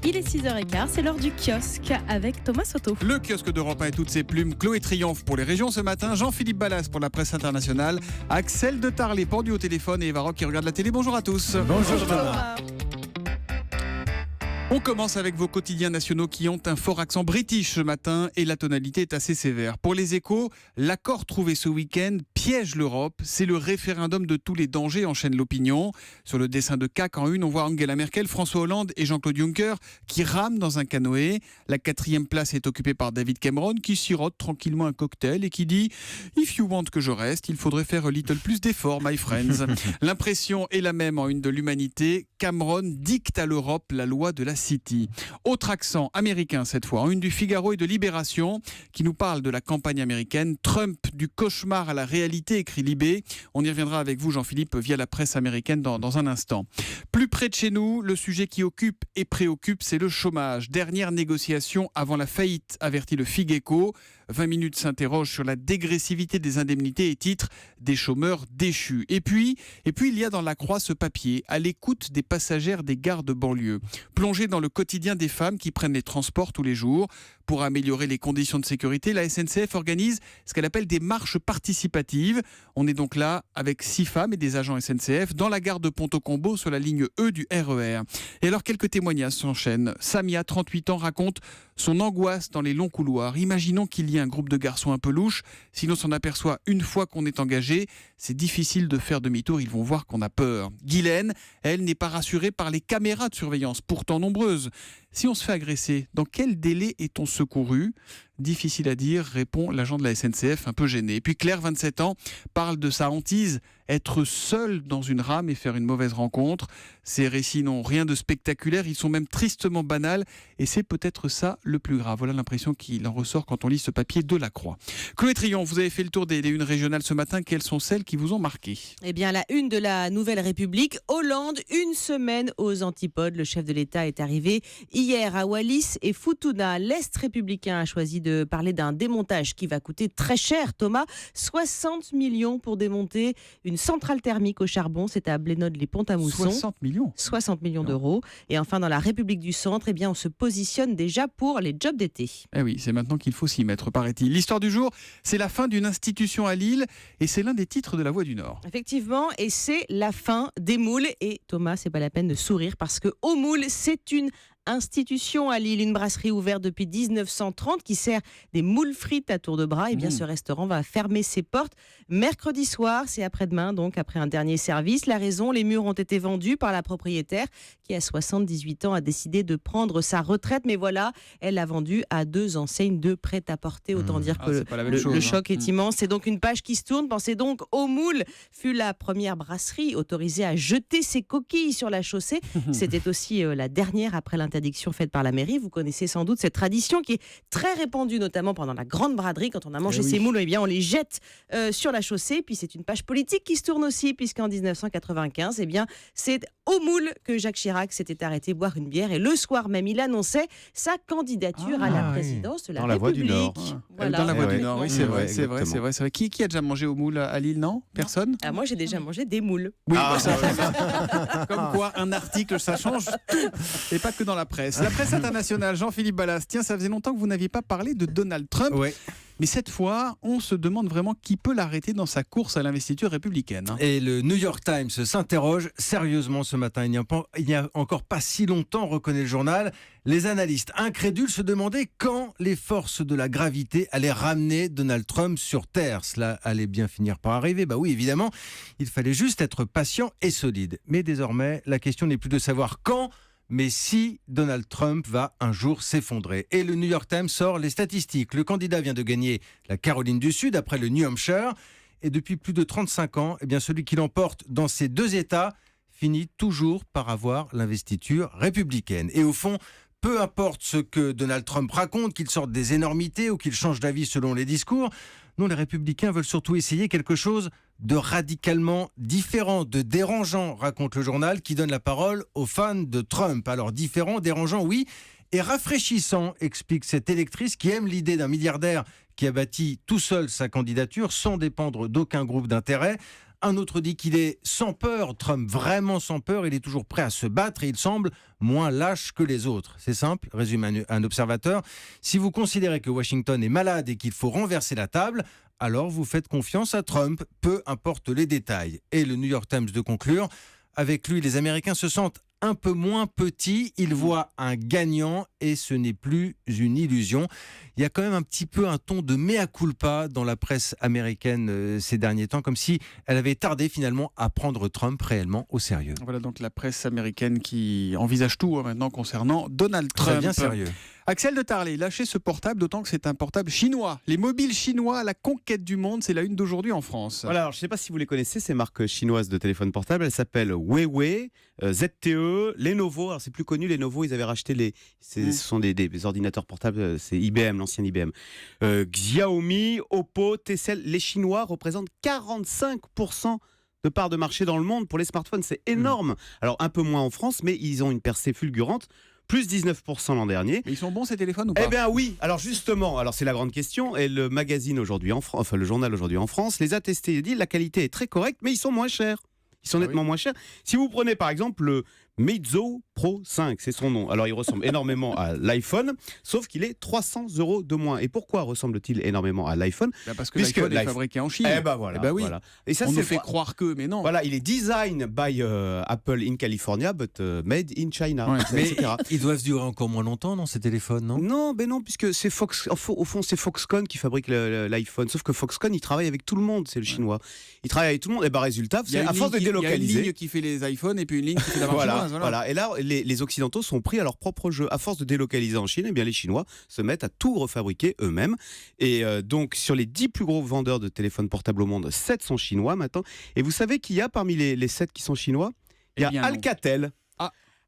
Il est 6h15, c'est l'heure du kiosque avec Thomas Soto. Le kiosque d'Europe 1 et toutes ses plumes. Chloé Triomphe pour les régions ce matin, Jean-Philippe Ballas pour la presse internationale, Axel de Tarlet pendu au téléphone et Eva Rock qui regarde la télé. Bonjour à tous. Bonjour Thomas. On commence avec vos quotidiens nationaux qui ont un fort accent british ce matin et la tonalité est assez sévère. Pour les Échos, l'accord trouvé ce week-end piège l'Europe. C'est le référendum de tous les dangers, enchaîne l'opinion. Sur le dessin de CAC en une, on voit Angela Merkel, François Hollande et Jean-Claude Juncker qui rament dans un canoë. La 4e place est occupée par David Cameron qui sirote tranquillement un cocktail et qui dit « If you want que je reste, il faudrait faire a little plus d'efforts, my friends ». L'impression est la même en une de l'Humanité. Cameron dicte à l'Europe la loi de la City. Autre accent américain cette fois, en une du Figaro et de Libération, qui nous parle de la campagne américaine. Trump du cauchemar à la réalité, écrit Libé. On y reviendra avec vous, Jean-Philippe, via la presse américaine dans un instant. Plus près de chez nous, le sujet qui occupe et préoccupe, c'est le chômage. Dernière négociation avant la faillite, avertit le Figeko. 20 minutes s'interroge sur la dégressivité des indemnités et titre des chômeurs déchus. Et puis, il y a dans la Croix ce papier, à l'écoute des passagères des gares de banlieue. Plongé dans le quotidien des femmes qui prennent les transports tous les jours. Pour améliorer les conditions de sécurité, la SNCF organise ce qu'elle appelle des marches participatives. On est donc là avec 6 femmes et des agents SNCF dans la gare de Ponto-Combo sur la ligne E du RER. Et alors quelques témoignages s'enchaînent. Samia, 38 ans, raconte son angoisse dans les longs couloirs. Imaginons qu'il y ait un groupe de garçons un peu louches. Si l'on s'en aperçoit une fois qu'on est engagé, c'est difficile de faire demi-tour. Ils vont voir qu'on a peur. Guylaine, elle, n'est pas rassurée par les caméras de surveillance, pourtant nombreuses. Si on se fait agresser, dans quel délai est-on secouru ? Difficile à dire, répond l'agent de la SNCF un peu gêné. Et puis Claire, 27 ans, parle de sa hantise, être seule dans une rame et faire une mauvaise rencontre. Ces récits n'ont rien de spectaculaire, ils sont même tristement banals et c'est peut-être ça le plus grave. Voilà l'impression qu'il en ressort quand on lit ce papier de la Croix. Chloé Triomphe, vous avez fait le tour des unes régionales ce matin. Quelles sont celles qui vous ont marqué ? Eh bien, la une de la Nouvelle République, Hollande, une semaine aux antipodes. Le chef de l'État est arrivé hier à Wallis et Futuna. L'Est républicain a choisi de parler d'un démontage qui va coûter très cher, Thomas. 60 millions pour démonter une centrale thermique au charbon. C'est à Blénod-les-Pont-à-Mousson. 60 millions 60 millions d'euros. Et enfin, dans la République du Centre, eh bien, on se positionne déjà pour les jobs d'été. Eh oui, c'est maintenant qu'il faut s'y mettre, paraît-il. L'histoire du jour, c'est la fin d'une institution à Lille et c'est l'un des titres de La Voix du Nord. Effectivement, et c'est la fin des moules. Et Thomas, c'est pas la peine de sourire parce que Au Moule, c'est une institution à Lille, une brasserie ouverte depuis 1930 qui sert des moules frites à tour de bras. Et bien, ce restaurant va fermer ses portes mercredi soir, c'est après-demain, donc après un dernier service. La raison, les murs ont été vendus par la propriétaire qui, à 78 ans, a décidé de prendre sa retraite. Mais voilà, elle a vendu à 2 enseignes de prêt-à-porter. Autant dire que le choc est immense. C'est donc une page qui se tourne. Pensez donc, Au Moule fut la première brasserie autorisée à jeter ses coquilles sur la chaussée. C'était aussi la dernière après l'interdiction faite par la mairie. Vous connaissez sans doute cette tradition qui est très répandue, notamment pendant la grande braderie. Quand on a mangé ses moules, eh bien, on les jette sur la chaussée. Puis c'est une page politique qui se tourne aussi, puisqu'en 1995, eh bien, c'est Au Moule que Jacques Chirac s'était arrêté boire une bière. Et le soir même, il annonçait sa candidature à la présidence de la République. Voix du Nord. Voilà. Dans la Voix du Nord, oui, c'est vrai. Qui a déjà mangé au moule à Lille, non ? Personne ? Moi, j'ai déjà mangé des moules. Oui, comme quoi, un article, ça change tout. Et pas que dans la presse. La presse internationale, Jean-Philippe Ballas. Tiens, ça faisait longtemps que vous n'aviez pas parlé de Donald Trump. Ouais. Mais cette fois, on se demande vraiment qui peut l'arrêter dans sa course à l'investiture républicaine. Et le New York Times s'interroge sérieusement ce matin. Il n'y a encore pas si longtemps, reconnaît le journal, les analystes incrédules se demandaient quand les forces de la gravité allaient ramener Donald Trump sur Terre. Cela allait bien finir par arriver. Bah oui, évidemment, il fallait juste être patient et solide. Mais désormais, la question n'est plus de savoir quand, mais si Donald Trump va un jour s'effondrer. Et le New York Times sort les statistiques. Le candidat vient de gagner la Caroline du Sud après le New Hampshire. Et depuis plus de 35 ans, eh bien celui qui l'emporte dans ces 2 États finit toujours par avoir l'investiture républicaine. Et au fond, peu importe ce que Donald Trump raconte, qu'il sorte des énormités ou qu'il change d'avis selon les discours, non, les républicains veulent surtout essayer quelque chose de radicalement différent, de dérangeant, raconte le journal, qui donne la parole aux fans de Trump. Alors différent, dérangeant, oui, et rafraîchissant, explique cette électrice qui aime l'idée d'un milliardaire qui a bâti tout seul sa candidature sans dépendre d'aucun groupe d'intérêt. Un autre dit qu'il est sans peur, Trump vraiment sans peur, il est toujours prêt à se battre et il semble moins lâche que les autres. C'est simple, résume un observateur. Si vous considérez que Washington est malade et qu'il faut renverser la table, alors vous faites confiance à Trump, peu importe les détails. Et le New York Times de conclure, avec lui, les Américains se sentent un peu moins petits, ils voient un gagnant et ce n'est plus une illusion. Il y a quand même un petit peu un ton de mea culpa dans la presse américaine ces derniers temps, comme si elle avait tardé finalement à prendre Trump réellement au sérieux. Voilà donc la presse américaine qui envisage tout maintenant concernant Donald Trump. Très bien sérieux. Axel de Tarlé, lâchez ce portable, d'autant que c'est un portable chinois. Les mobiles chinois, la conquête du monde, c'est la une d'aujourd'hui en France. Voilà, alors je ne sais pas si vous les connaissez, ces marques chinoises de téléphone portable. Elles s'appellent Huawei, ZTE, Lenovo. Alors c'est plus connu, Lenovo, ils avaient racheté ce sont des ordinateurs portables, c'est IBM, l'ancien IBM. Xiaomi, Oppo, TCL. Les Chinois représentent 45% de part de marché dans le monde pour les smartphones. C'est énorme. Alors un peu moins en France, mais ils ont une percée fulgurante. Plus 19% l'an dernier. Mais ils sont bons ces téléphones ou pas ? Eh bien oui, alors justement, c'est la grande question, et le magazine aujourd'hui en France, enfin le journal aujourd'hui en France, les a testés et dit la qualité est très correcte, mais ils sont moins chers. Ils sont nettement moins chers. Si vous prenez par exemple le Meizu Pro 5, c'est son nom. Alors il ressemble énormément à l'iPhone, sauf qu'il est 300 € de moins. Et pourquoi ressemble-t-il énormément à l'iPhone ? Parce que l'iPhone est fabriqué en Chine. Eh ben voilà. Oui. Voilà. Et ça, on nous fait croire que, mais non. Voilà, il est design by Apple in California, but made in China. Ouais, mais etc. ils doivent durer encore moins longtemps, non, ces téléphones, non ? Non, mais non, puisque c'est au fond, c'est Foxconn qui fabrique l'iPhone. Sauf que Foxconn, il travaille avec tout le monde, c'est le chinois. Il travaille avec tout le monde. Et résultat, à force de délocaliser. Il y a une ligne qui fait les iPhones et puis une ligne qui fait la marque chinoise. Voilà. Et là, les Occidentaux sont pris à leur propre jeu. À force de délocaliser en Chine, eh bien les Chinois se mettent à tout refabriquer eux-mêmes. Et donc, sur les 10 plus gros vendeurs de téléphones portables au monde, 7 sont chinois maintenant. Et vous savez qui y a parmi les 7 qui sont chinois ? Il y a Alcatel.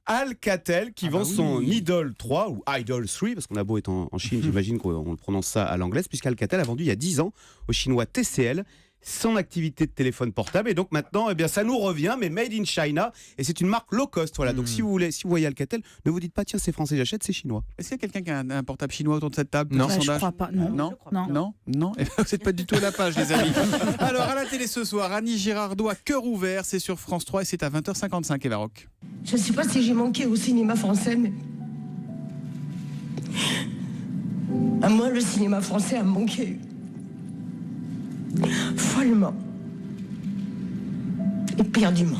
Alcatel qui vend son Idol 3 ou Idol 3, parce qu'on a beau être en Chine, j'imagine qu'on le prononce ça à l'anglaise, puisqu'Alcatel a vendu il y a 10 ans au chinois TCL son activité de téléphone portable, et donc maintenant ça nous revient, mais made in China, et c'est une marque low cost. Voilà. Donc si vous voyez Alcatel, ne vous dites pas tiens c'est français, j'achète, c'est chinois. Est-ce qu'il y a quelqu'un qui a un portable chinois autour de cette table? Non, je crois pas. Non. Et vous n'êtes pas du tout à la page, les amis. Alors à la télé ce soir, Annie Girardot à Cœur ouvert, c'est sur France 3 et c'est à 20h55. Eva Rock. Je ne sais pas si j'ai manqué au cinéma français, mais à moi le cinéma français a manqué. Follement. Éperdument.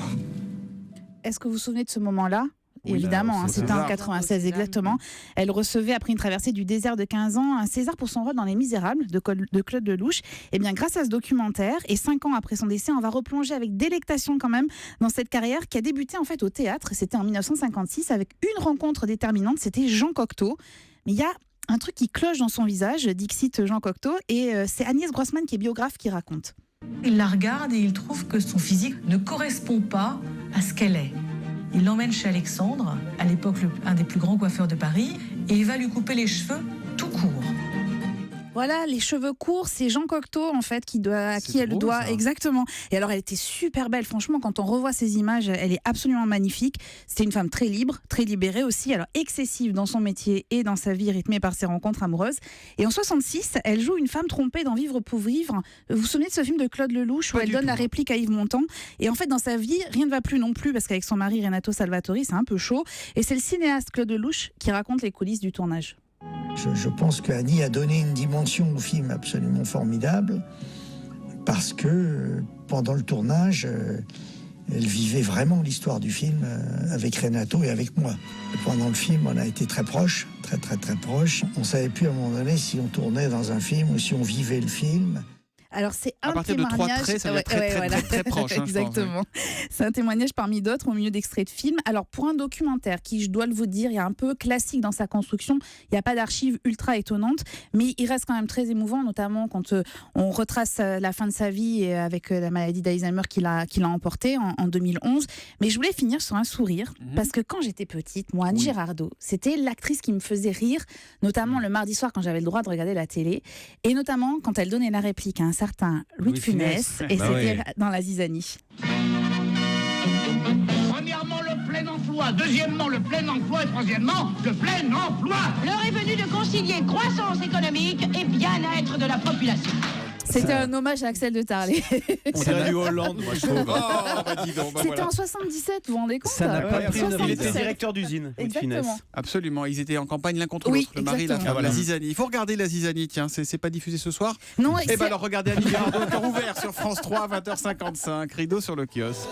Est-ce que vous vous souvenez de ce moment-là ? Oui, évidemment, c'était en 96 Notre-Dame. exactement. Elle recevait, après une traversée du désert de 15 ans, un César pour son rôle dans Les Misérables de Claude Lelouch. Et bien, grâce à ce documentaire, et 5 ans après son décès, on va replonger avec délectation quand même dans cette carrière qui a débuté en fait au théâtre. C'était en 1956 avec une rencontre déterminante, c'était Jean Cocteau. Mais il y a un truc qui cloche dans son visage, dixit Jean Cocteau, et c'est Agnès Grossman qui est biographe qui raconte. Il la regarde et il trouve que son physique ne correspond pas à ce qu'elle est. Il l'emmène chez Alexandre, à l'époque un des plus grands coiffeurs de Paris, et il va lui couper les cheveux tout court. Voilà, les cheveux courts, c'est Jean Cocteau en fait à qui elle doit exactement. Et alors elle était super belle, franchement, quand on revoit ces images, elle est absolument magnifique. C'était une femme très libre, très libérée aussi, alors excessive dans son métier et dans sa vie rythmée par ses rencontres amoureuses. Et en 66, elle joue une femme trompée dans Vivre pour vivre. Vous vous souvenez de ce film de Claude Lelouch où elle donne la réplique à Yves Montand? Et en fait, dans sa vie, rien ne va plus non plus parce qu'avec son mari Renato Salvatori, c'est un peu chaud. Et c'est le cinéaste Claude Lelouch qui raconte les coulisses du tournage. Je pense qu'Annie a donné une dimension au film absolument formidable parce que pendant le tournage, elle vivait vraiment l'histoire du film avec Renato et avec moi. Pendant le film, on a été très proches, très proches. On ne savait plus à un moment donné si on tournait dans un film ou si on vivait le film. Alors c'est un à partir témoignage... de 3 traits, ça va être très proche. Exactement. C'est un témoignage parmi d'autres au milieu d'extraits de films. Alors pour un documentaire qui, je dois le vous dire, est un peu classique dans sa construction, il n'y a pas d'archives ultra étonnantes, mais il reste quand même très émouvant, notamment quand on retrace la fin de sa vie avec la maladie d'Alzheimer qu'il a emporté en 2011. Mais je voulais finir sur un sourire, parce que quand j'étais petite, moi, Anne Girardot, c'était l'actrice qui me faisait rire, notamment le mardi soir quand j'avais le droit de regarder la télé, et notamment quand elle donnait la réplique à un certain Louis de Funès, et c'était dans La Zizanie. Premièrement, le plein emploi. Deuxièmement, le plein emploi. Et troisièmement, le plein emploi. L'heure est venue de concilier croissance économique et bien-être de la population. C'était un hommage à Axel de Tarlé. On dirait du Hollande, moi je trouve. Oh, bah dis donc, bah C'était voilà. en 77, vous vous rendez compte? Ça n'a pas pris une Il était 77. directeur d'usine. Louis de Funès. Exactement. Absolument, ils étaient en campagne l'un contre Oui, l'autre, le mari et la exactement. femme, Ah, voilà. la zizanie. Il faut regarder la zizanie, tiens, c'est pas diffusé ce soir. Non, Eh ben alors regardez Annie Girardot, cœur ouvert sur France 3, 20h55, rideau sur le kiosque.